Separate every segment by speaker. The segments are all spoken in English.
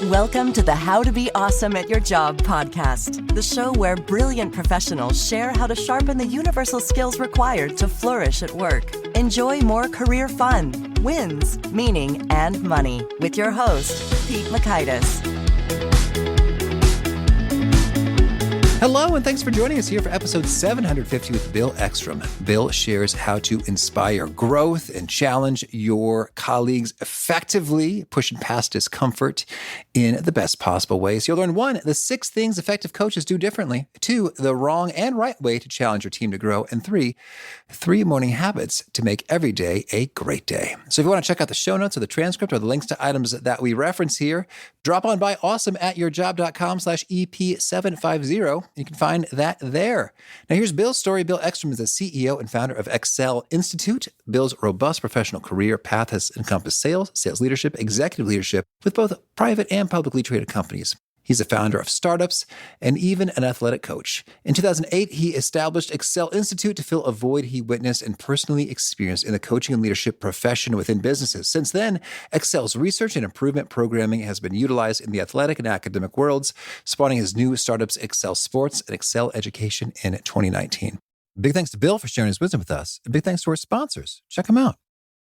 Speaker 1: Welcome to the How to Be Awesome at Your Job podcast, the show where brilliant professionals share how to sharpen the universal skills required to flourish at work. Enjoy more career fun, wins, meaning, and money with your host, Pete Makaitis.
Speaker 2: Hello, and thanks for joining us here for episode 750 with Bill Eckstrom. Bill shares how to inspire growth and challenge your colleagues effectively, pushing past discomfort in the best possible ways. You'll learn 1, the 6 things effective coaches do differently. 2, the wrong and right way to challenge your team to grow. And 3 morning habits to make every day a great day. So if you want to check out the show notes or the transcript or the links to items that we reference here, drop on by awesomeatyourjob.com/EP750. You can find that there. Now, here's Bill's story. Bill Eckstrom is the CEO and founder of Ecsell Institute. Bill's robust professional career path has encompassed sales, sales leadership, executive leadership with both private and publicly traded companies. He's a founder of startups and even an athletic coach. In 2008, he established Ecsell Institute to fill a void he witnessed and personally experienced in the coaching and leadership profession within businesses. Since then, Ecsell's research and improvement programming has been utilized in the athletic and academic worlds, spawning his new startups Ecsell Sports and Ecsell Education in 2019. Big thanks to Bill for sharing his wisdom with us. And big thanks to our sponsors. Check them out.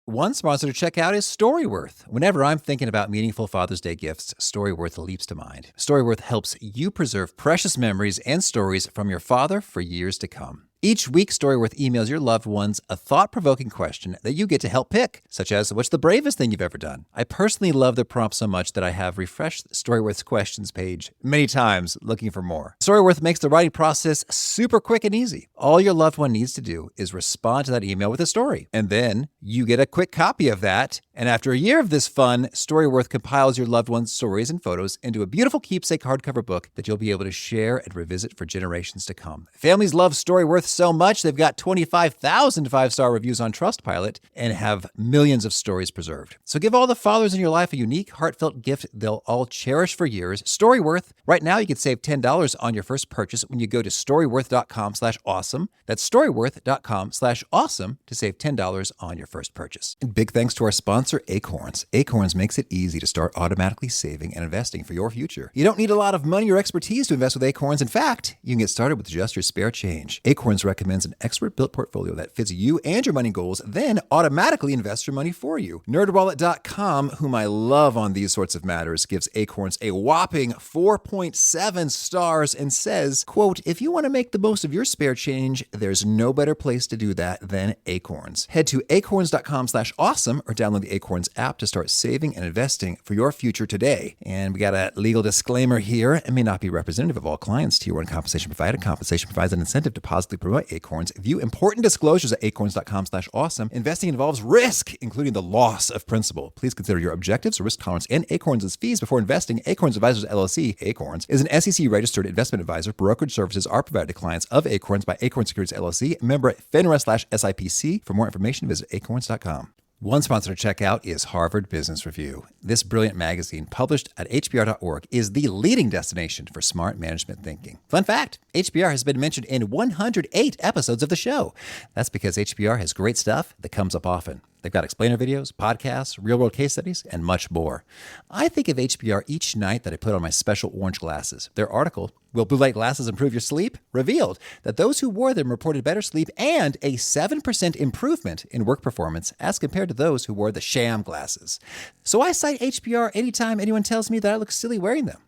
Speaker 2: One sponsor to check out is Storyworth. Whenever I'm thinking about meaningful Father's Day gifts, Storyworth leaps to mind. Storyworth helps you preserve precious memories and stories from your father for years to come. Each week, Storyworth emails your loved ones a thought-provoking question that you get to help pick, such as, what's the bravest thing you've ever done? I personally love the prompt so much that I have refreshed Storyworth's questions page many times looking for more. Storyworth makes the writing process super quick and easy. All your loved one needs to do is respond to that email with a story, and then you get a quick copy of that. And after a year of this fun, Storyworth compiles your loved one's stories and photos into a beautiful keepsake hardcover book that you'll be able to share and revisit for generations to come. Families love Storyworth so much, they've got 25,000 5-star reviews on Trustpilot and have millions of stories preserved. So give all the fathers in your life a unique, heartfelt gift they'll all cherish for years. Storyworth. Right now, you can save $10 on your first purchase when you go to storyworth.com/awesome. That's storyworth.com/awesome to save $10 on your first purchase. And big thanks to our sponsor, Acorns. Acorns makes it easy to start automatically saving and investing for your future. You don't need a lot of money or expertise to invest with Acorns. In fact, you can get started with just your spare change. Acorns recommends an expert-built portfolio that fits you and your money goals, then automatically invests your money for you. NerdWallet.com, whom I love on these sorts of matters, gives Acorns a whopping 4.7 stars and says, quote, if you want to make the most of your spare change, there's no better place to do that than Acorns. Head to acorns.com/awesome or download the Acorns app to start saving and investing for your future today. And we got a legal disclaimer here. It may not be representative of all clients. Tier 1 compensation provided. Compensation provides an incentive to positively promote Acorns. View important disclosures at acorns.com/awesome. Investing involves risk, including the loss of principal. Please consider your objectives, risk tolerance, and Acorns' fees before investing. Acorns Advisors LLC, Acorns, is an SEC-registered investment advisor. Brokerage services are provided to clients of Acorns by Acorns Securities LLC, member FINRA/SIPC. For more information, visit acorns.com. One sponsor to check out is Harvard Business Review. This brilliant magazine, published at hbr.org, is the leading destination for smart management thinking. Fun fact, HBR has been mentioned in 108 episodes of the show. That's because HBR has great stuff that comes up often. They've got explainer videos, podcasts, real-world case studies, and much more. I think of HBR each night that I put on my special orange glasses. Their article, Will Blue Light Glasses Improve Your Sleep?, revealed that those who wore them reported better sleep and a 7% improvement in work performance as compared to those who wore the sham glasses. So I cite HBR anytime anyone tells me that I look silly wearing them.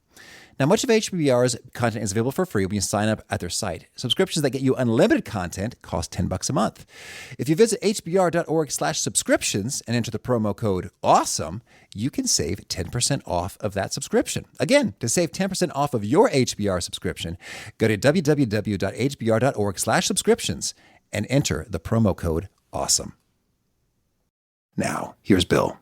Speaker 2: Now, much of HBR's content is available for free when you sign up at their site. Subscriptions that get you unlimited content cost $10 a month. If you visit hbr.org/subscriptions and enter the promo code AWESOME, you can save 10% off of that subscription. Again, to save 10% off of your HBR subscription, go to www.hbr.org/subscriptions and enter the promo code AWESOME. Now, here's Bill.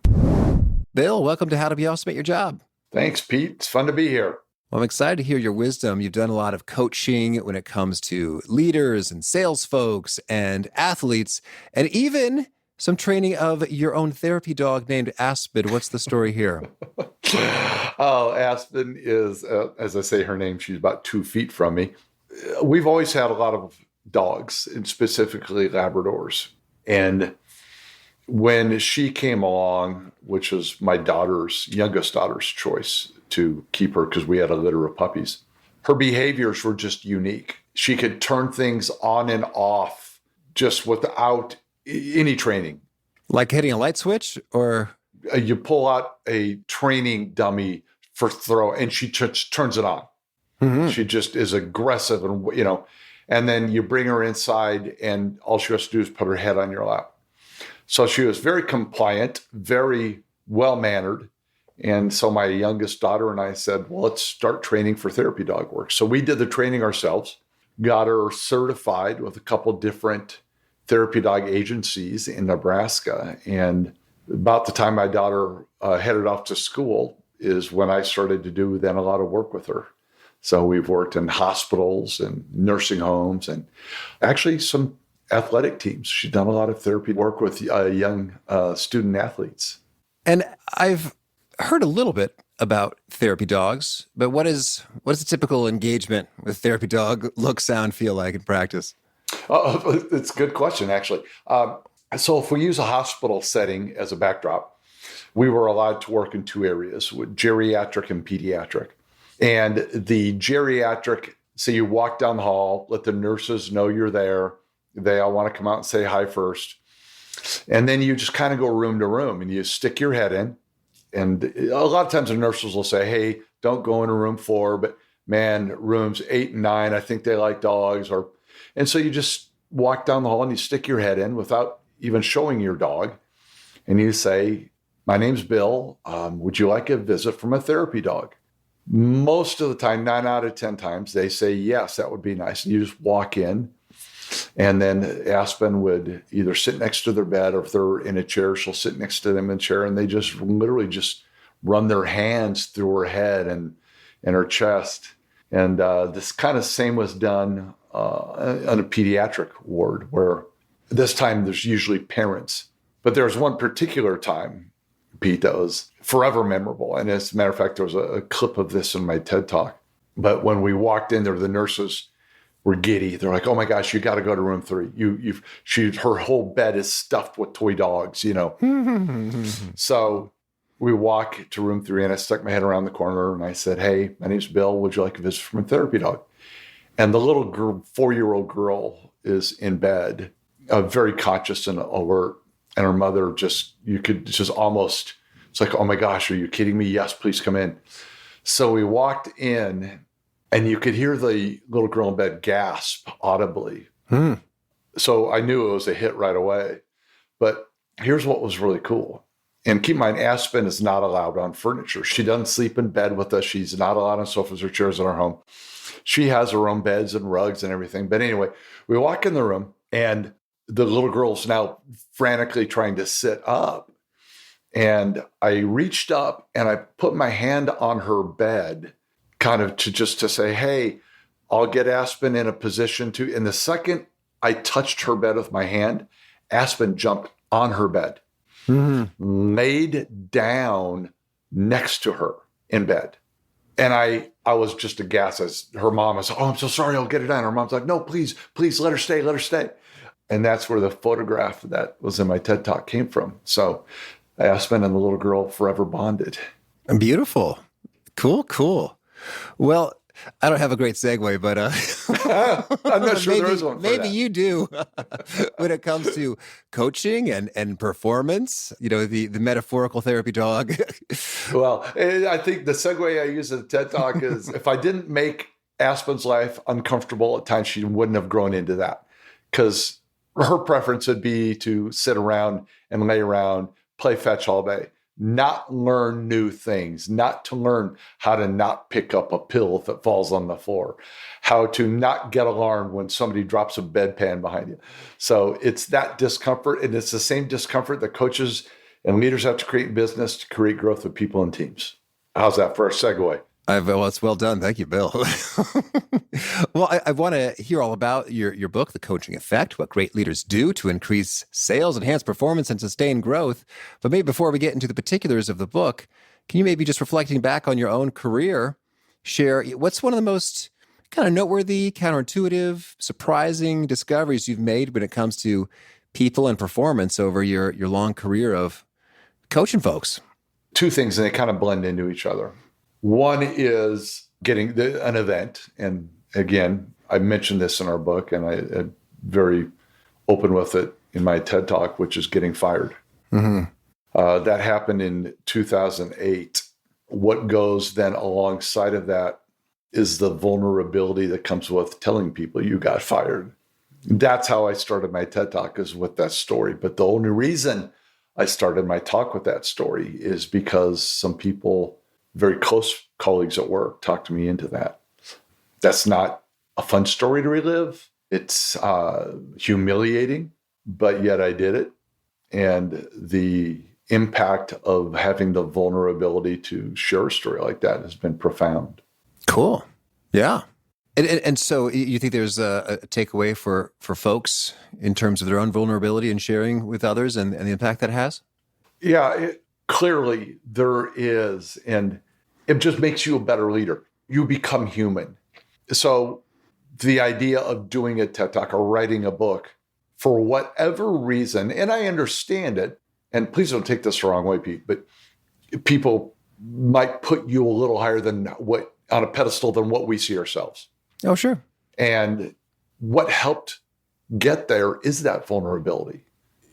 Speaker 2: Bill, welcome to How to Be Awesome at Your Job.
Speaker 3: Thanks, Pete. It's fun to be here.
Speaker 2: Well, I'm excited to hear your wisdom. You've done a lot of coaching when it comes to leaders and sales folks and athletes, and even some training of your own therapy dog named Aspen. What's the story here?
Speaker 3: Oh, Aspen is, as I say her name, she's about 2 feet from me. We've always had a lot of dogs, and specifically Labradors. And when she came along, which was my youngest daughter's choice to keep her because we had a litter of puppies, her behaviors were just unique. She could turn things on and off just without any training.
Speaker 2: Like hitting a light switch, or?
Speaker 3: You pull out a training dummy for throw and she just turns it on. Mm-hmm. She just is aggressive and then you bring her inside and all she has to do is put her head on your lap. So she was very compliant, very well-mannered. And so my youngest daughter and I said, well, let's start training for therapy dog work. So we did the training ourselves, got her certified with a couple different therapy dog agencies in Nebraska. And about the time my daughter headed off to school is when I started to do then a lot of work with her. So we've worked in hospitals and nursing homes and actually some athletic teams. She's done a lot of therapy work with young student athletes.
Speaker 2: And I've heard a little bit about therapy dogs, but what is a typical engagement with therapy dog look, sound, feel like in practice?
Speaker 3: It's a good question, actually. So if we use a hospital setting as a backdrop, we were allowed to work in two areas, geriatric and pediatric. And the geriatric, so you walk down the hall, let the nurses know you're there. They all want to come out and say hi first. And then you just kind of go room to room and you stick your head in. And a lot of times the nurses will say, hey, don't go into room 4, but man, rooms 8 and 9, I think they like dogs. And so you just walk down the hall and you stick your head in without even showing your dog. And you say, my name's Bill. Would you like a visit from a therapy dog? Most of the time, 9 out of 10 times, they say, yes, that would be nice. And you just walk in. And then Aspen would either sit next to their bed, or if they're in a chair, she'll sit next to them in a chair. And they just literally just run their hands through her head and her chest. And this kind of same was done on a pediatric ward, where this time there's usually parents. But there was one particular time, Pete, that was forever memorable. And as a matter of fact, there was a clip of this in my TED Talk. But when we walked in there, the nurses were giddy. They're like, oh my gosh, you got to go to room 3. Her whole bed is stuffed with toy dogs, So we walk to room 3 and I stuck my head around the corner and I said, hey, my name's Bill. Would you like a visit from a therapy dog? And the little 4-year-old girl is in bed, very conscious and alert. And her mother it's like, oh my gosh, are you kidding me? Yes, please come in. So we walked in and you could hear the little girl in bed gasp audibly. So I knew it was a hit right away. But here's what was really cool. And keep in mind, Aspen is not allowed on furniture. She doesn't sleep in bed with us. She's not allowed on sofas or chairs in our home. She has her own beds and rugs and everything. But anyway, we walk in the room and the little girl's now frantically trying to sit up. And I reached up and I put my hand on her bed, kind of to say, hey, I'll get Aspen in a position to. And the second I touched her bed with my hand, Aspen jumped on her bed, laid down next to her in bed. And I was just aghast as her mom was, oh, I'm so sorry, I'll get it done. Her mom's like, no, please, let her stay. And that's where the photograph that was in my TED Talk came from. So Aspen and the little girl forever bonded.
Speaker 2: Beautiful. Cool. Well, I don't have a great segue, but
Speaker 3: I'm not sure there is one for
Speaker 2: maybe
Speaker 3: that.
Speaker 2: You do when it comes to coaching and performance, the metaphorical therapy dog.
Speaker 3: Well, I think the segue I use at the TED Talk is if I didn't make Aspen's life uncomfortable at times, she wouldn't have grown into that, because her preference would be to sit around and lay around, play fetch all day, not learn new things, not to learn how to not pick up a pill if it falls on the floor, how to not get alarmed when somebody drops a bedpan behind you. So it's that discomfort, and it's the same discomfort that coaches and leaders have to create in business to create growth with people and teams. How's that for a segue?
Speaker 2: Well, it's well done. Thank you, Bill. Well, I want to hear all about your book, The Coaching Effect, what great leaders do to increase sales, enhance performance, and sustain growth. But maybe before we get into the particulars of the book, can you maybe, just reflecting back on your own career, share what's one of the most kind of noteworthy, counterintuitive, surprising discoveries you've made when it comes to people and performance over your long career of coaching folks?
Speaker 3: Two things, and they kind of blend into each other. One is getting an event. And again, I mentioned this in our book, and I'm very open with it in my TED Talk, which is getting fired. Mm-hmm. That happened in 2008. What goes then alongside of that is the vulnerability that comes with telling people you got fired. That's how I started my TED Talk, is with that story. But the only reason I started my talk with that story is because some people, very close colleagues at work, talked me into that. That's not a fun story to relive. It's humiliating, but yet I did it. And the impact of having the vulnerability to share a story like that has been profound.
Speaker 2: Cool. Yeah. And so you think there's a takeaway for folks in terms of their own vulnerability and sharing with others and the impact that has?
Speaker 3: Yeah, clearly there is. And it just makes you a better leader. You become human. So the idea of doing a TED Talk or writing a book, for whatever reason, and I understand it, and please don't take this the wrong way, Pete, but people might put you a little higher than on a pedestal than what we see ourselves.
Speaker 2: Oh, sure.
Speaker 3: And what helped get there is that vulnerability.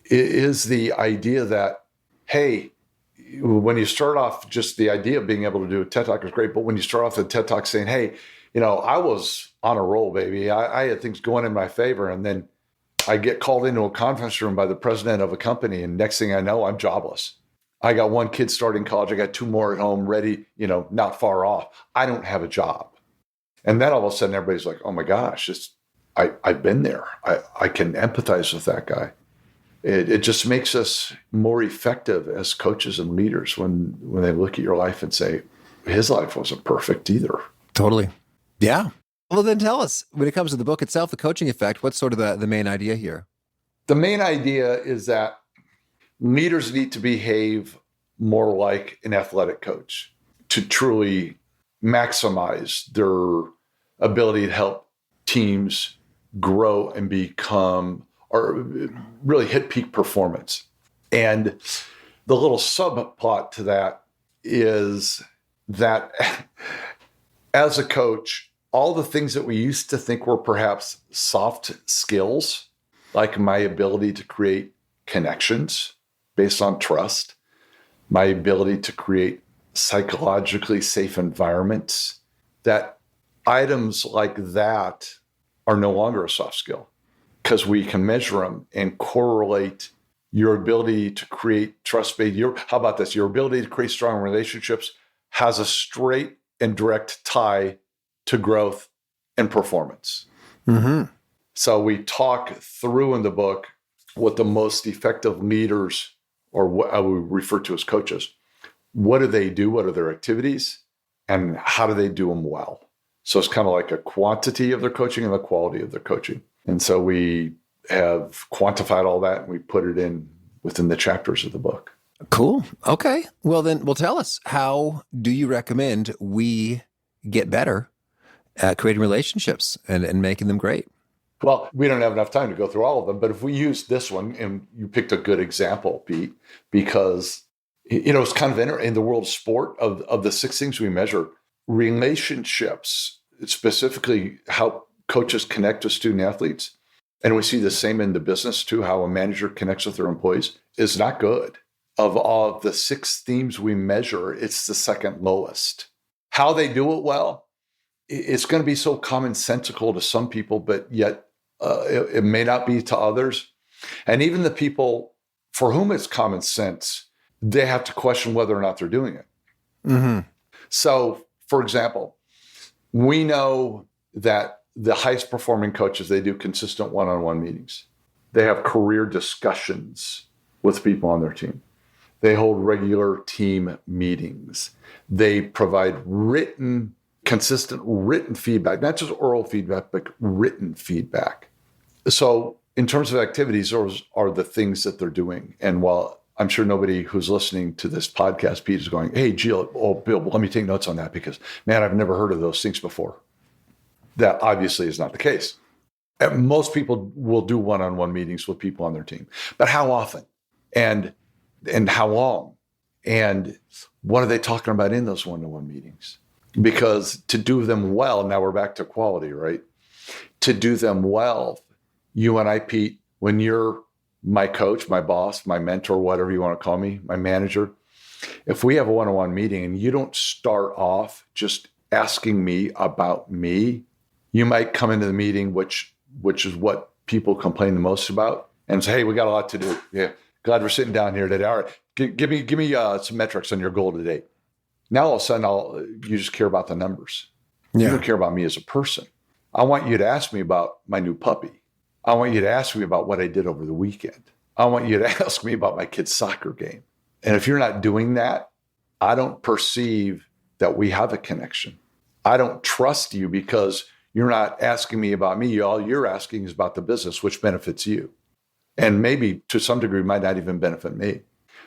Speaker 3: It is the idea that, hey, when you start off, just the idea of being able to do a TED Talk is great. But when you start off a TED Talk saying, hey, I was on a roll, baby. I had things going in my favor. And then I get called into a conference room by the president of a company. And next thing I know, I'm jobless. I got one kid starting college. I got two more at home ready, not far off. I don't have a job. And then all of a sudden, everybody's like, oh my gosh, I've been there. I can empathize with that guy. It just makes us more effective as coaches and leaders when they look at your life and say, his life wasn't perfect either.
Speaker 2: Totally. Yeah. Well, then tell us, when it comes to the book itself, The Coaching Effect, what's sort of the main idea here?
Speaker 3: The main idea is that leaders need to behave more like an athletic coach to truly maximize their ability to help teams grow and become, or really hit peak performance. And the little subplot to that is that as a coach, all the things that we used to think were perhaps soft skills, like my ability to create connections based on trust, my ability to create psychologically safe environments, that items like that are no longer a soft skill because we can measure them and correlate your ability to create trust-based. How about this? Your ability to create strong relationships has a straight and direct tie to growth and performance. Mm-hmm. So we talk through in the book what the most effective leaders, or what I would refer to as coaches, what do they do? What are their activities? And how do they do them well? So it's kind of like a quantity of their coaching and the quality of their coaching. And so we have quantified all that and we put it in within the chapters of the book.
Speaker 2: Cool. Okay. Well, tell us, how do you recommend we get better at creating relationships and making them great?
Speaker 3: Well, we don't have enough time to go through all of them, but if we use this one, and you picked a good example, Pete, because it's kind of in the world of sport, of the 6 things we measure, relationships, specifically how coaches connect with student athletes, and we see the same in the business too, how a manager connects with their employees, is not good. Of all of the 6 themes we measure, it's the second lowest. How they do it well, it's going to be so commonsensical to some people, but yet it may not be to others. And even the people for whom it's common sense, they have to question whether or not they're doing it. Mm-hmm. So, for example, we know that the highest performing coaches, they do consistent one-on-one meetings. They have career discussions with people on their team. They hold regular team meetings. They provide consistent written feedback, not just oral feedback, but written feedback. So in terms of activities, those are the things that they're doing. And while I'm sure nobody who's listening to this podcast, Pete, is going, hey, Jill, Bill, let me take notes on that because, man, I've never heard of those things before. That obviously is not the case. And most people will do one-on-one meetings with people on their team, but how often, and how long, and what are they talking about in those one-on-one meetings? Because to do them well, now we're back to quality, right? To do them well, you and I, Pete, when you're my coach, my boss, my mentor, whatever you want to call me, my manager, if we have a one-on-one meeting and you don't start off just asking me about me, you might come into the meeting, which is what people complain the most about, and say, hey, we got a lot to do. Yeah, glad we're sitting down here today. All right, give me some metrics on your goal today. Now all of a sudden, you just care about the numbers. Yeah. You don't care about me as a person. I want you to ask me about my new puppy. I want you to ask me about what I did over the weekend. I want you to ask me about my kid's soccer game. And if you're not doing that, I don't perceive that we have a connection. I don't trust you because you're not asking me about me. All you're asking is about the business, which benefits you. And maybe to some degree might not even benefit me.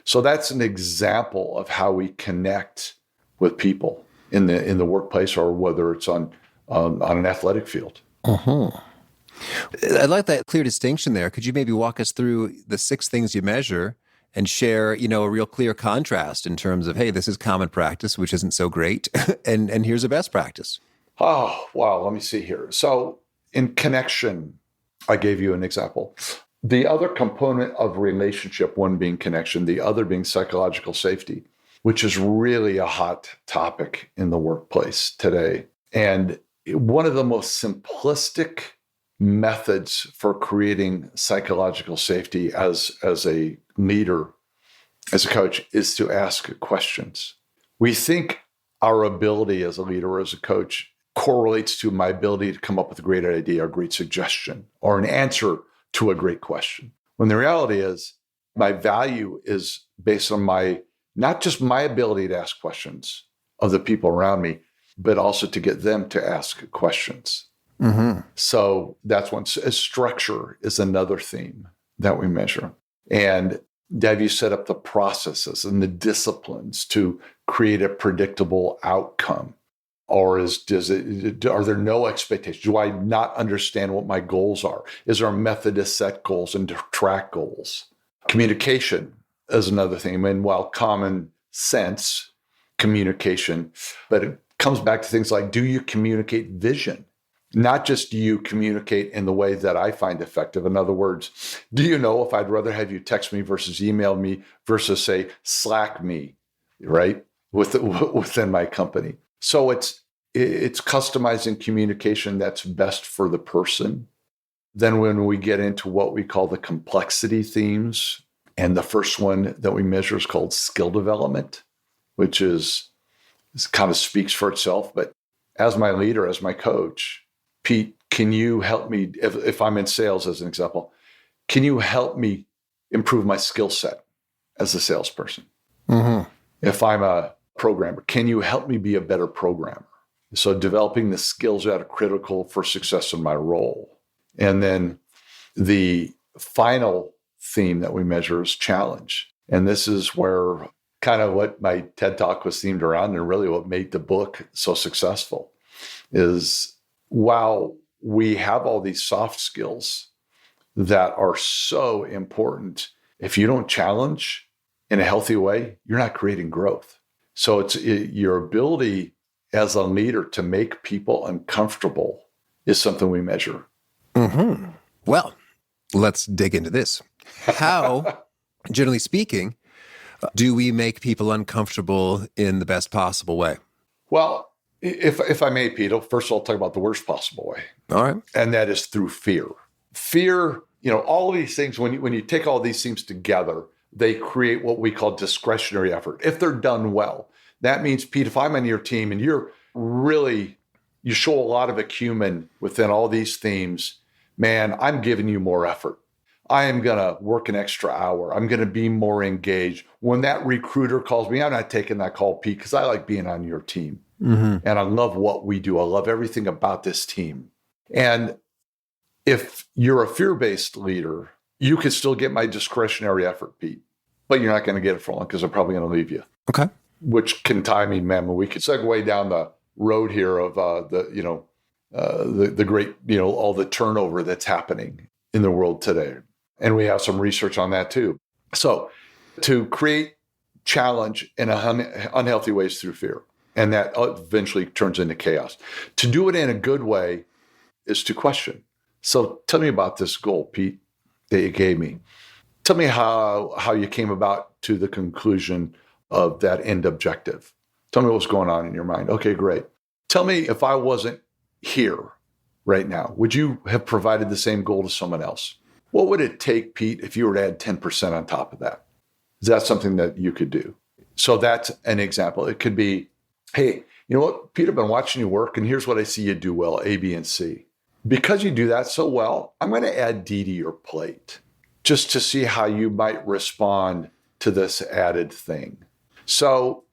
Speaker 3: So that's an example of how we connect with people in the workplace, or whether it's on an athletic field.
Speaker 2: Uh-huh. I like that clear distinction there. Could you maybe walk us through the 6 things you measure and share, a real clear contrast in terms of, hey, this is common practice, which isn't so great, and here's a best practice?
Speaker 3: Oh, wow. Let me see here. So in connection, I gave you an example. The other component of relationship, one being connection, the other being psychological safety, which is really a hot topic in the workplace today. And one of the most simplistic methods for creating psychological safety as a leader, as a coach, is to ask questions. We think our ability as a leader or as a coach correlates to my ability to come up with a great idea, a great suggestion, or an answer to a great question. When the reality is, my value is based on not just my ability to ask questions of the people around me, but also to get them to ask questions. Mm-hmm. So that's one. Structure is another theme that we measure. And have you set up the processes and the disciplines to create a predictable outcome? Or are there no expectations? Do I not understand what my goals are? Is there a method to set goals and to track goals? Communication is another thing. I mean, while common sense communication, but it comes back to things like, do you communicate vision? Not just do you communicate in the way that I find effective. In other words, do you know if I'd rather have you text me versus email me versus, say, Slack me, right, within my company? So it's customizing communication that's best for the person. Then when we get into what we call the complexity themes, and the first one that we measure is called skill development, which is kind of speaks for itself. But as my leader, as my coach, Pete, can you help me, if I'm in sales as an example, can you help me improve my skill set as a salesperson? Mm-hmm. If I'm a programmer, can you help me be a better programmer? So developing the skills that are critical for success in my role. And then the final theme that we measure is challenge. And this is where kind of what my TED Talk was themed around, and really what made the book so successful is, while we have all these soft skills that are so important, if you don't challenge in a healthy way, you're not creating growth. So it's your ability as a leader to make people uncomfortable is something we measure.
Speaker 2: Mm-hmm. Well, let's dig into this. How, generally speaking, do we make people uncomfortable in the best possible way?
Speaker 3: Well, if I may, Pete, first of all, I'll talk about the worst possible way.
Speaker 2: All right.
Speaker 3: And that is through fear. Fear, all of these things, when you take all these things together, they create what we call discretionary effort. If they're done well, that means, Pete, if I'm on your team and you show a lot of acumen within all these themes, man, I'm giving you more effort. I am going to work an extra hour. I'm going to be more engaged. When that recruiter calls me, I'm not taking that call, Pete, because I like being on your team. Mm-hmm. And I love what we do. I love everything about this team. And if you're a fear-based leader, you can still get my discretionary effort, Pete, but you're not going to get it for long because I'm probably going to leave you.
Speaker 2: Okay.
Speaker 3: Which can tie me, man. We could segue down the road here of the great, all the turnover that's happening in the world today. And we have some research on that too. So to create challenge in unhealthy ways through fear, and that eventually turns into chaos. To do it in a good way is to question. So tell me about this goal, Pete, that you gave me. Tell me how you came about to the conclusion of that end objective. Tell me what's going on in your mind. Okay, great. Tell me, if I wasn't here right now, would you have provided the same goal to someone else? What would it take, Pete, if you were to add 10% on top of that? Is that something that you could do? So that's an example. It could be, hey, you know what, Pete, I've been watching you work, and here's what I see you do well, A, B, and C. Because you do that so well, I'm going to add D to your plate just to see how you might respond to this added thing. So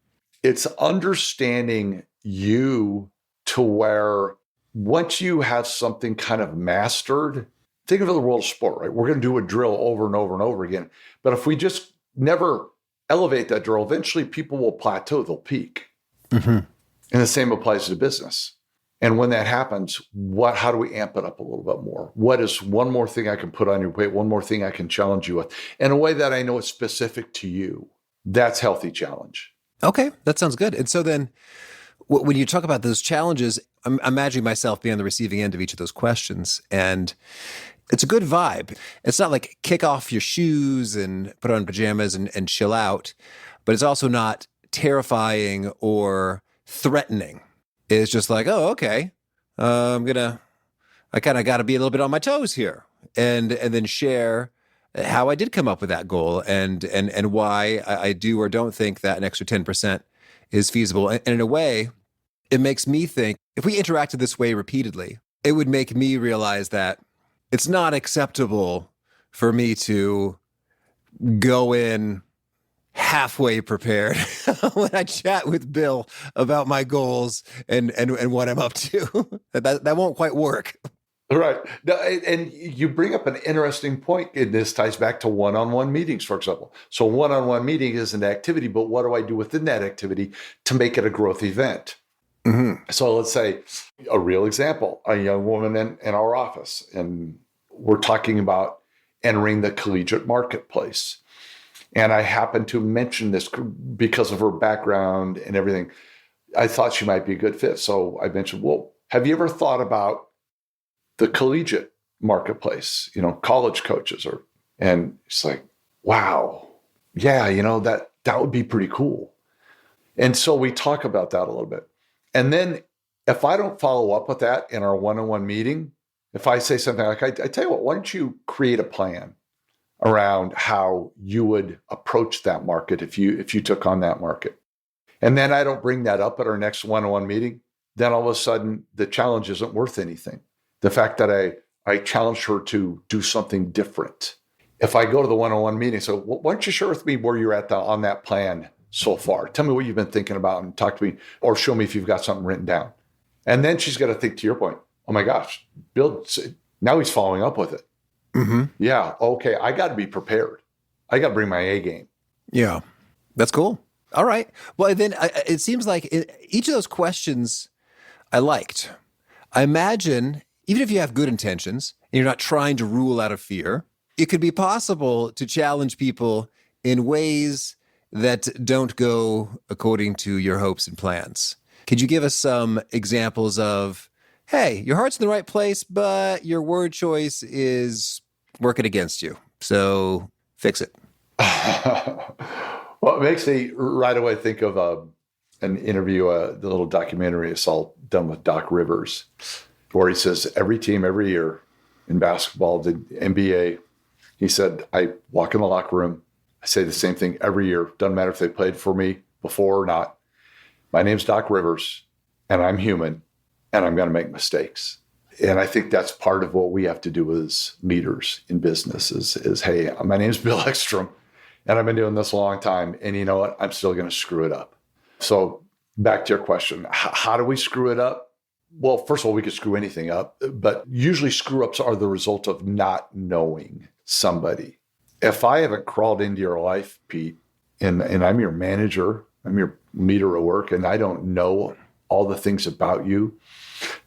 Speaker 3: it's understanding you to where once you have something kind of mastered, think of the world of sport, right? We're going to do a drill over and over and over again. But if we just never elevate that drill, eventually people will plateau, they'll peak. Mm-hmm. And the same applies to business. And when that happens, how do we amp it up a little bit more? What is one more thing I can put on your plate? One more thing I can challenge you with in a way that I know is specific to you? That's healthy challenge.
Speaker 2: Okay, that sounds good. And so then when you talk about those challenges, I'm imagining myself being on the receiving end of each of those questions. And it's a good vibe. It's not like kick off your shoes and put on pajamas and chill out, but it's also not terrifying or threatening. It's just like, oh, okay, I kind of got to be a little bit on my toes here, and then share how I did come up with that goal and why I do or don't think that an extra 10% is feasible. And in a way, it makes me think if we interacted this way repeatedly, it would make me realize that it's not acceptable for me to go in halfway prepared when I chat with Bill about my goals and what I'm up to. That won't quite work.
Speaker 3: Right. And you bring up an interesting point, and this ties back to one-on-one meetings, for example. So one-on-one meeting is an activity, but what do I do within that activity to make it a growth event? Mm-hmm. So let's say a real example, a young woman in our office, and we're talking about entering the collegiate marketplace. And I happened to mention this because of her background and everything. I thought she might be a good fit. So I mentioned, well, have you ever thought about the collegiate marketplace, college coaches? And it's like, wow, yeah, that would be pretty cool. And so we talk about that a little bit. And then if I don't follow up with that in our one-on-one meeting, if I say something like, I tell you what, why don't you create a plan around how you would approach that market if you took on that market. And then I don't bring that up at our next one-on-one meeting, then all of a sudden the challenge isn't worth anything. The fact that I challenged her to do something different. If I go to the one-on-one meeting, so why don't you share with me where you're at on that plan so far? Tell me what you've been thinking about and talk to me, or show me if you've got something written down. And then she's got to think, to your point, oh my gosh, Bill, now he's following up with it. Mm-hmm. Yeah. Okay. I got to be prepared. I got to bring my A game.
Speaker 2: Yeah. That's cool. All right. Well, then it seems like each of those questions I liked. I imagine even if you have good intentions and you're not trying to rule out of fear, it could be possible to challenge people in ways that don't go according to your hopes and plans. Could you give us some examples of, hey, your heart's in the right place, but your word choice is working against you. So fix it.
Speaker 3: Well, it makes me right away think of an interview, the little documentary I saw done with Doc Rivers, where he says every team, every year in basketball, the NBA, he said, I walk in the locker room, I say the same thing every year. Doesn't matter if they played for me before or not. My name's Doc Rivers, and I'm human. And I'm going to make mistakes. And I think that's part of what we have to do as leaders in business is hey, my name's Bill Eckstrom, and I've been doing this a long time. And you know what? I'm still going to screw it up. So back to your question, how do we screw it up? Well, first of all, we could screw anything up, but usually screw-ups are the result of not knowing somebody. If I haven't crawled into your life, Pete, and I'm your manager, I'm your leader at work, and I don't know all the things about you,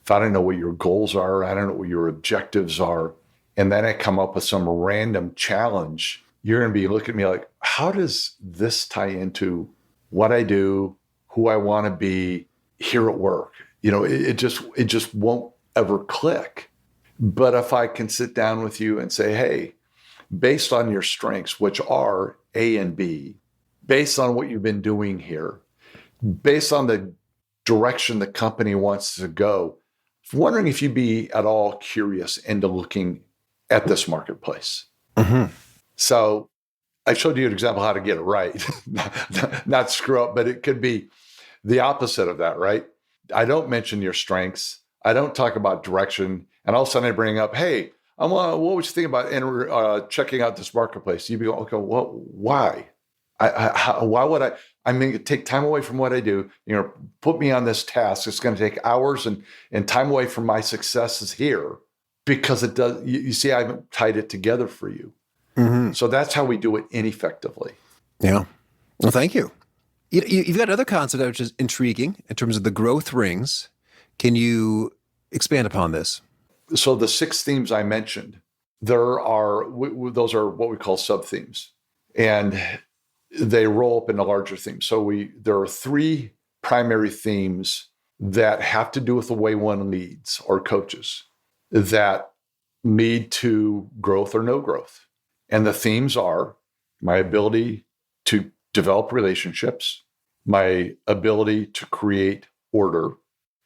Speaker 3: if I don't know what your goals are, I don't know what your objectives are, and then I come up with some random challenge, you're going to be looking at me like, how does this tie into what I do, who I want to be here at work? It just won't ever click. But if I can sit down with you and say, hey, based on your strengths, which are A and B, based on what you've been doing here, based on the direction the company wants to go, I'm wondering if you'd be at all curious into looking at this marketplace.
Speaker 2: Mm-hmm.
Speaker 3: So I showed you an example how to get it right, not screw up, but it could be the opposite of that, right? I don't mention your strengths. I don't talk about direction. And all of a sudden I bring up, hey, what would you think about checking out this marketplace? You'd be going, okay, well, why? Why would I? I'm going to take time away from what I do, put me on this task. It's going to take hours and time away from my successes here because it does. You see, I haven't tied it together for you.
Speaker 2: Mm-hmm.
Speaker 3: So that's how we do it ineffectively.
Speaker 2: Yeah. Well, thank you. You've got another concept which is intriguing in terms of the growth rings. Can you expand upon this?
Speaker 3: So the 6 themes I mentioned, those are what we call sub-themes, and they roll up into larger themes. So there are 3 primary themes that have to do with the way one leads or coaches that lead to growth or no growth. And the themes are my ability to develop relationships, my ability to create order,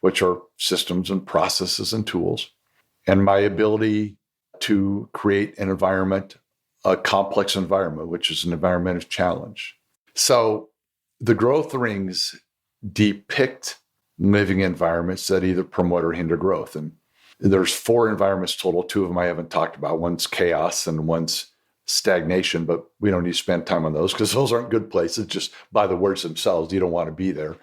Speaker 3: which are systems and processes and tools, and my ability to create an environment, a complex environment, which is an environment of challenge. So the growth rings depict living environments that either promote or hinder growth. And there's 4 environments total. 2 of them I haven't talked about. One's chaos and one's stagnation, but we don't need to spend time on those because those aren't good places. Just by the words themselves, you don't want to be there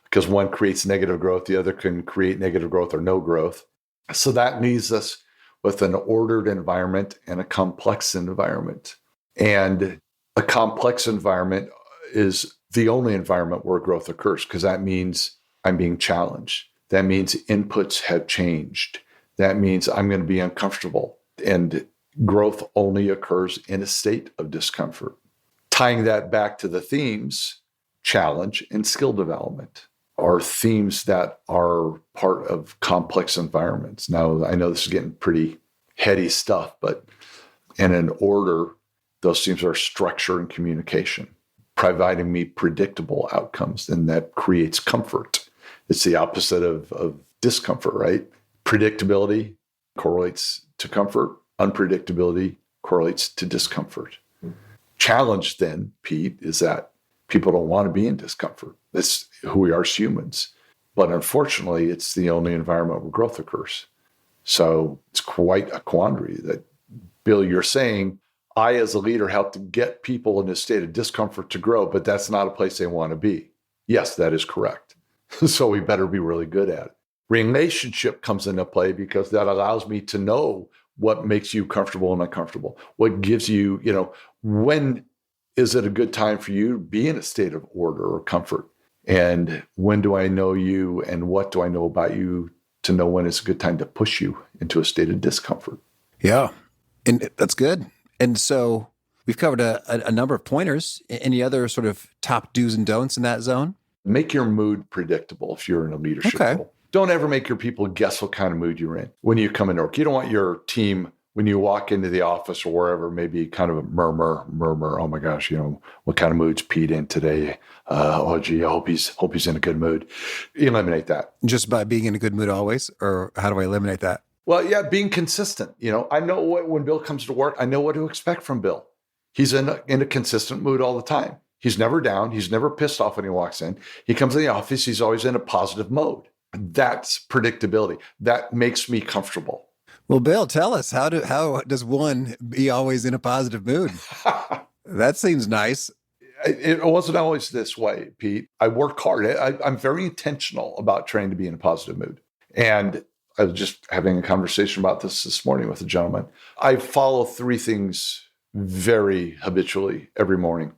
Speaker 3: because one creates negative growth. The other can create negative growth or no growth. So that leaves us with an ordered environment and a complex environment. And a complex environment is the only environment where growth occurs because that means I'm being challenged. That means inputs have changed. That means I'm going to be uncomfortable. And growth only occurs in a state of discomfort. Tying that back to the themes, challenge and skill development are themes that are part of complex environments. Now, I know this is getting pretty heady stuff, but in an order, those themes are structure and communication, providing me predictable outcomes, and that creates comfort. It's the opposite of discomfort, right? Predictability correlates to comfort. Unpredictability correlates to discomfort. Challenge then, Pete, is that people don't want to be in discomfort. That's who we are as humans. But unfortunately, it's the only environment where growth occurs. So it's quite a quandary that, Bill, you're saying, I as a leader help to get people in a state of discomfort to grow, but that's not a place they want to be. Yes, that is correct. So we better be really good at it. Relationship comes into play because that allows me to know what makes you comfortable and uncomfortable. What gives you, when is it a good time for you to be in a state of order or comfort? And when do I know you and what do I know about you to know when it's a good time to push you into a state of discomfort?
Speaker 2: Yeah, and that's good. And so we've covered a number of pointers. Any other sort of top do's and don'ts in that zone?
Speaker 3: Make your mood predictable if you're in a leadership role. Don't ever make your people guess what kind of mood you're in when you come into work. You don't want your team, when you walk into the office or wherever, maybe kind of a murmur. Oh my gosh, what kind of mood's Pete in today? Oh gee, I hope he's in a good mood. Eliminate that.
Speaker 2: Just by being in a good mood always, or how do I eliminate that?
Speaker 3: Well, yeah, being consistent. I know when Bill comes to work, I know what to expect from Bill. He's in a consistent mood all the time. He's never down. He's never pissed off when he walks in. He comes in the office. He's always in a positive mode. That's predictability. That makes me comfortable.
Speaker 2: Well, Bill, tell us, how does one be always in a positive mood? That seems nice.
Speaker 3: It wasn't always this way, Pete. I work hard. I'm very intentional about trying to be in a positive mood. And I was just having a conversation about this morning with a gentleman. I follow 3 things very habitually every morning.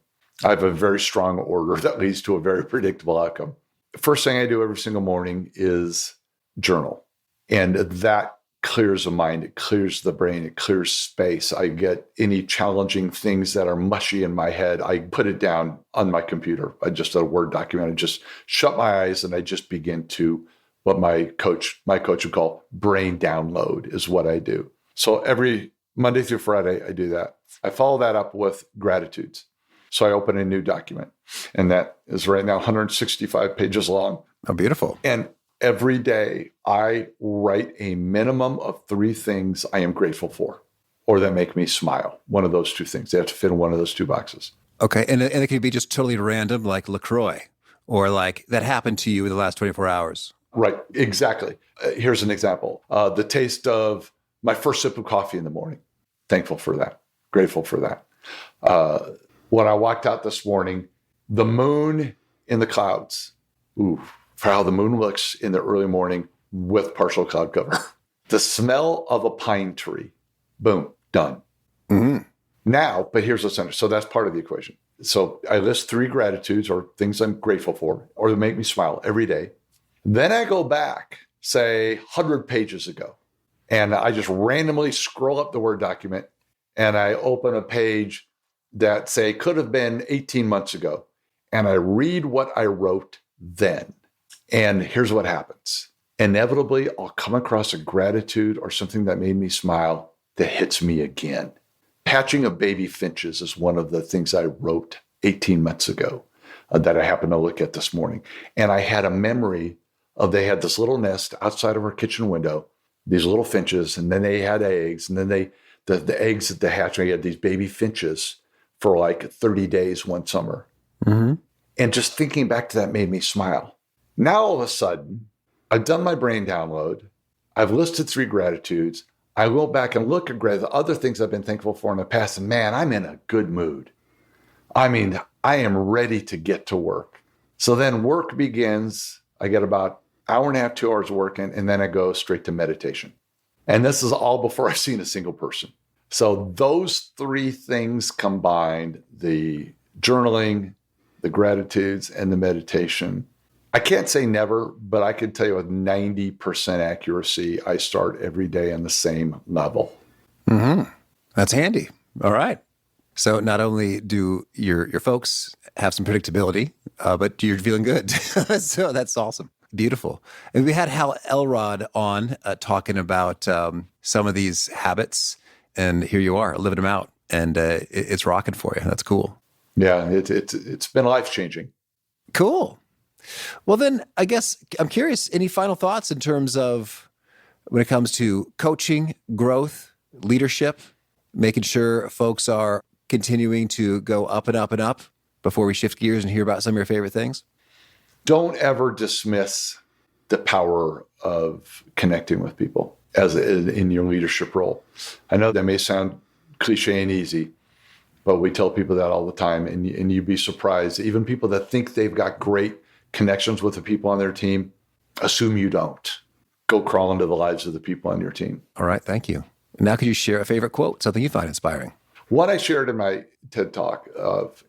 Speaker 3: I have a very strong order that leads to a very predictable outcome. The first thing I do every single morning is journal. And that clears the mind, it clears the brain, it clears space. I get any challenging things that are mushy in my head, I put it down on my computer. I just a Word document. I just shut my eyes and I just begin to what my coach would call brain download is what I do. So every Monday through Friday, I do that. I follow that up with gratitudes. So I open a new document, and that is right now 165 pages long.
Speaker 2: Oh, beautiful.
Speaker 3: And every day I write a minimum of 3 things I am grateful for or that make me smile. One of those 2 things. They have to fit in one of those 2 boxes.
Speaker 2: Okay. And it could be just totally random, like LaCroix, or like that happened to you in the last 24 hours.
Speaker 3: Right. Exactly. Here's an example. The taste of my first sip of coffee in the morning. Thankful for that. Grateful for that. When I walked out this morning, the moon in the clouds. Ooh, for how the moon looks in the early morning with partial cloud cover. The smell of a pine tree. Boom, done.
Speaker 2: Mm-hmm.
Speaker 3: Now, but here's what's under. So that's part of the equation. So I list 3 gratitudes or things I'm grateful for or that make me smile every day. Then I go back, say 100 pages ago, and I just randomly scroll up the Word document and I open a page that say could have been 18 months ago. And I read what I wrote then. And here's what happens. Inevitably, I'll come across a gratitude or something that made me smile that hits me again. Hatching of baby finches is one of the things I wrote 18 months ago that I happened to look at this morning. And I had a memory of they had this little nest outside of our kitchen window, these little finches, and then they had eggs. And then the eggs at the hatchery had these baby finches for like 30 days one summer.
Speaker 2: Mm-hmm.
Speaker 3: And just thinking back to that made me smile. Now, all of a sudden, I've done my brain download. I've listed 3 gratitudes. I go back and look at the other things I've been thankful for in the past. And man, I'm in a good mood. I mean, I am ready to get to work. So then work begins. I get about an hour and a half, 2 hours working, and then I go straight to meditation. And this is all before I've seen a single person. So those 3 things combined, the journaling, the gratitudes, and the meditation, I can't say never, but I can tell you with 90% accuracy, I start every day on the same level.
Speaker 2: Mm-hmm. That's handy. All right. So not only do your folks have some predictability, but you're feeling good. So that's awesome. Beautiful. And we had Hal Elrod on talking about some of these habits. And here you are, living them out, and it's rocking for you. That's cool.
Speaker 3: Yeah, it's been life-changing.
Speaker 2: Cool. Well, then, I guess I'm curious, any final thoughts in terms of when it comes to coaching, growth, leadership, making sure folks are continuing to go up and up and up before we shift gears and hear about some of your favorite things?
Speaker 3: Don't ever dismiss the power of connecting with people as in your leadership role. I know that may sound cliche and easy, but we tell people that all the time, and you'd be surprised. Even people that think they've got great connections with the people on their team, assume you don't. Go crawl into the lives of the people on your team.
Speaker 2: All right, thank you. Now could you share a favorite quote, something you find inspiring?
Speaker 3: One I shared in my TED Talk,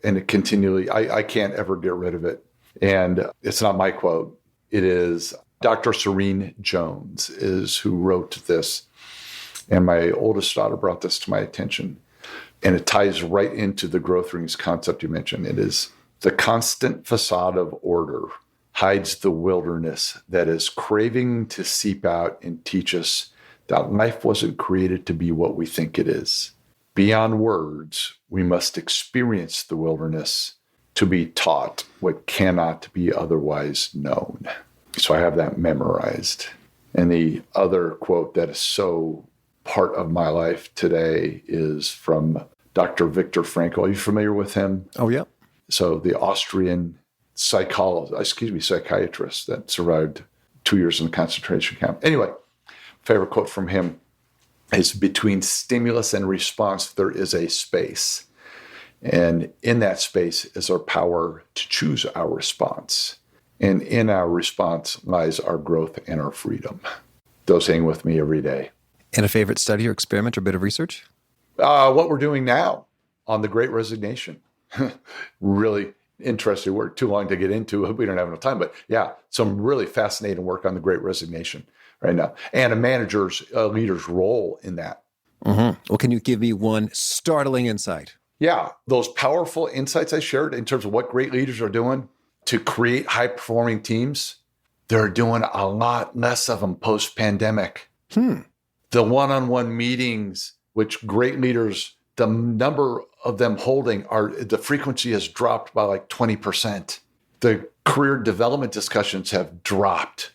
Speaker 3: and it continually, I can't ever get rid of it. And it's not my quote. It is Dr. Serene Jones is who wrote this. And my oldest daughter brought this to my attention. And it ties right into the growth rings concept you mentioned. It is the constant facade of order hides the wilderness that is craving to seep out and teach us that life wasn't created to be what we think it is. Beyond words, we must experience the wilderness to be taught what cannot be otherwise known. So I have that memorized. And the other quote that is so part of my life today is from Dr. Viktor Frankl. Are you familiar with him?
Speaker 2: Oh, yeah.
Speaker 3: So the Austrian psychiatrist that survived 2 years in a concentration camp. Anyway, favorite quote from him is, between stimulus and response, there is a space. And in that space is our power to choose our response. And in our response lies our growth and our freedom. Those hang with me every day.
Speaker 2: And a favorite study or experiment or bit of research?
Speaker 3: What we're doing now on the Great Resignation. Really interesting work, too long to get into. We don't have enough time, but yeah, some really fascinating work on the Great Resignation right now, and a leader's role in that.
Speaker 2: Mm-hmm. Well, can you give me one startling insight?
Speaker 3: Yeah, those powerful insights I shared in terms of what great leaders are doing to create high-performing teams, they're doing a lot less of them post-pandemic. The one-on-one meetings, which great leaders, the number of them holding, the frequency has dropped by like 20%. The career development discussions have dropped.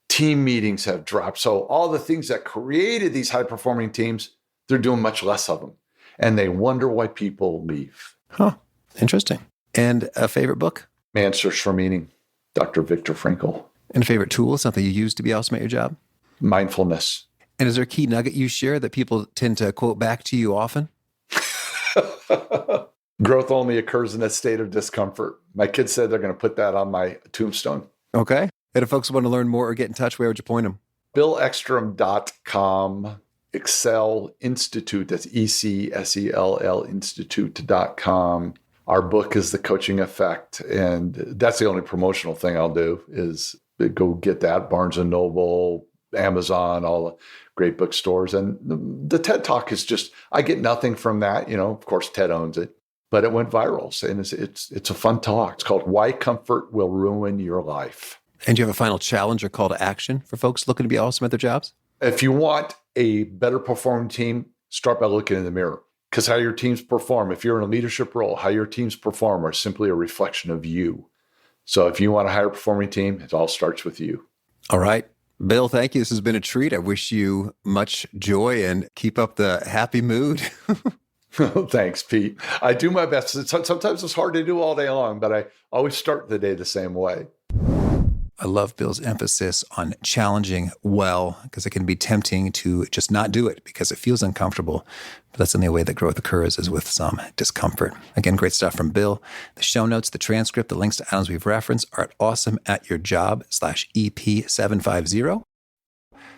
Speaker 3: Team meetings have dropped. So all the things that created these high-performing teams, they're doing much less of them. And they wonder why people leave.
Speaker 2: Huh. Interesting. And a favorite book?
Speaker 3: Man's Search for Meaning, Dr. Viktor Frankl.
Speaker 2: And a favorite tool, something you use to be awesome at your job?
Speaker 3: Mindfulness.
Speaker 2: And is there a key nugget you share that people tend to quote back to you often?
Speaker 3: Growth only occurs in a state of discomfort. My kids said they're going to put that on my tombstone.
Speaker 2: Okay. And if folks want to learn more or get in touch, where would you point them?
Speaker 3: BillEckstrom.com. Ecsell Institute, that's Ecsell Institute.com. Our book is The Coaching Effect, and that's the only promotional thing I'll do is go get that, Barnes & Noble, Amazon, all the great bookstores. And the TED Talk is just, I get nothing from that. Of course, TED owns it, but it went viral, and it's a fun talk. It's called Why Comfort Will Ruin Your Life.
Speaker 2: And do you have a final challenge or call to action for folks looking to be awesome at their jobs?
Speaker 3: If you want a better performing team, start by looking in the mirror, because how your teams perform, if you're in a leadership role, how your teams perform are simply a reflection of you. So if you want a higher performing team, it all starts with you. All
Speaker 2: right. Bill, thank you. This has been a treat. I wish you much joy and keep up the happy mood.
Speaker 3: Thanks, Pete. I do my best. Sometimes it's hard to do all day long, but I always start the day the same way.
Speaker 2: I love Bill's emphasis on challenging well, because it can be tempting to just not do it because it feels uncomfortable. But that's the only way that growth occurs, is with some discomfort. Again, great stuff from Bill. The show notes, the transcript, the links to items we've referenced are at awesomeatyourjob.com/EP750.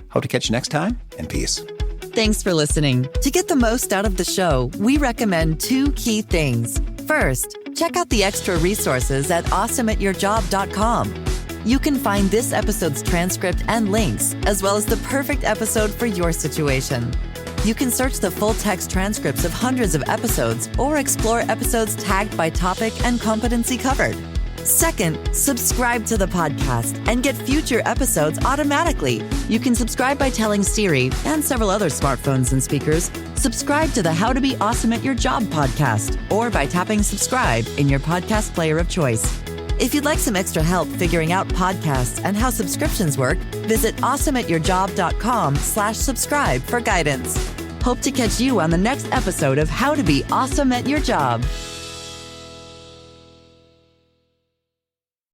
Speaker 2: Hope to catch you next time, and peace.
Speaker 1: Thanks for listening. To get the most out of the show, we recommend 2 key things. First, check out the extra resources at awesomeatyourjob.com. You can find this episode's transcript and links, as well as the perfect episode for your situation. You can search the full text transcripts of hundreds of episodes or explore episodes tagged by topic and competency covered. Second, subscribe to the podcast and get future episodes automatically. You can subscribe by telling Siri and several other smartphones and speakers, subscribe to the How to Be Awesome at Your Job podcast, or by tapping subscribe in your podcast player of choice. If you'd like some extra help figuring out podcasts and how subscriptions work, visit awesomeatyourjob.com/subscribe for guidance. Hope to catch you on the next episode of How to Be Awesome at Your Job.